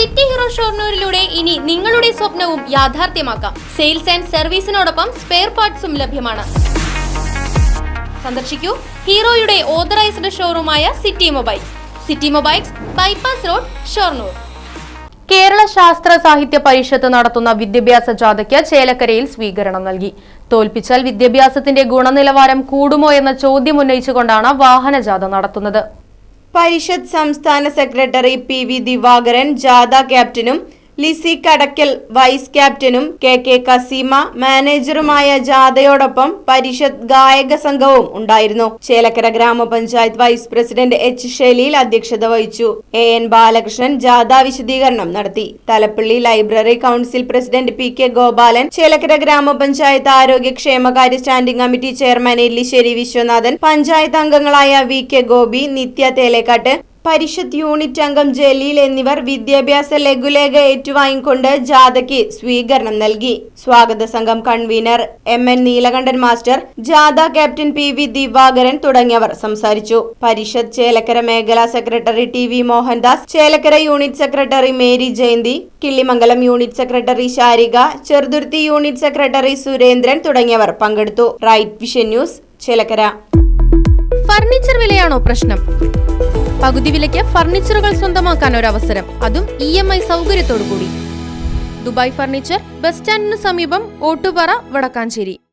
City hero ഷൊർണൂരിലൂടെ ഇനി നിങ്ങളുടെ സ്വപ്നവും യാഥാർത്ഥ്യമാക്കാം. സെയിൽസ് ആൻഡ് സർവീസിനോടൊപ്പം സ്പെയർ പാർട്സും ലഭ്യമാണ്. സന്ദർശിക്കൂ ഹീറോയുടെ ഓതറൈസ്ഡ് ഷോറൂമായ city mobiles, bypass road, Shoranur. Kerala Sasthra Sahithya പരിഷത്ത് നടത്തുന്ന വിദ്യാഭ്യാസ ജാഥയ്ക്ക് ചേലക്കരയിൽ സ്വീകരണം നൽകി. തോൽപ്പിച്ചാൽ വിദ്യാഭ്യാസത്തിന്റെ ഗുണനിലവാരം കൂടുമോ എന്ന ചോദ്യം ഉന്നയിച്ചുകൊണ്ടാണ് വാഹനജാഥ നടത്തുന്നത്. പരിഷത്ത് സംസ്ഥാന സെക്രട്ടറി പി.വി. ദിവാകരൻ ജാഥ ക്യാപ്റ്റനും ലിസി കടക്കൽ വൈസ് ക്യാപ്റ്റനും കെ കസീമ മാനേജറുമായ ജാഥയോടൊപ്പം പരിഷത്ത് ഗായക സംഘവും ഉണ്ടായിരുന്നു. ചേലക്കര ഗ്രാമപഞ്ചായത്ത് വൈസ് പ്രസിഡന്റ് എച്ച് ഷെലീൽ അധ്യക്ഷത വഹിച്ചു. എൻ ബാലകൃഷ്ണൻ ജാഥ വിശദീകരണം നടത്തി. Thalappilly library council president P K. Gopalan, Chelakkara grama panchayat ആരോഗ്യക്ഷേമകാര്യ standing committee chairman Ellissery Viswanathan, panchayat അംഗങ്ങളായ വി.കെ. ഗോപി, നിത്യ തേലേക്കാട്ട്, പരിഷത്ത് യൂണിറ്റ് അംഗം ജലീൽ എന്നിവർ വിദ്യാഭ്യാസ ലഘുലേഖ ഏറ്റുവാങ്ങിക്കൊണ്ട് ജാഥയ്ക്ക് സ്വീകരണം നൽകി. സ്വാഗത സംഘം കൺവീനർ എം.എൻ. നീലകണ്ഠൻ മാസ്റ്റർ, ജാഥ ക്യാപ്റ്റൻ പി.വി. ദിവാകരൻ തുടങ്ങിയവർ സംസാരിച്ചു. പരിഷത്ത് ചേലക്കര മേഖലാ secretary T V. Mohandas, Chelakkara unit secretary Mary Jayanthi, Killimangalam unit secretary Sharika, Cheruthuruthy unit secretary Surendran തുടങ്ങിയവർ പങ്കെടുത്തു. Right vision news, Chelakkara. Furniture വിലയാണോ പ്രശ്നം? പകുതി വിലയ്ക്ക് ഫർണിച്ചറുകൾ സ്വന്തമാക്കാൻ ഒരു അവസരം, അതും EMI സൗകര്യത്തോടു കൂടി. ദുബായ് ഫർണിച്ചർ, ബസ് സ്റ്റാൻഡിന് സമീപം, ഓട്ടുപാറ, വടക്കാഞ്ചേരി.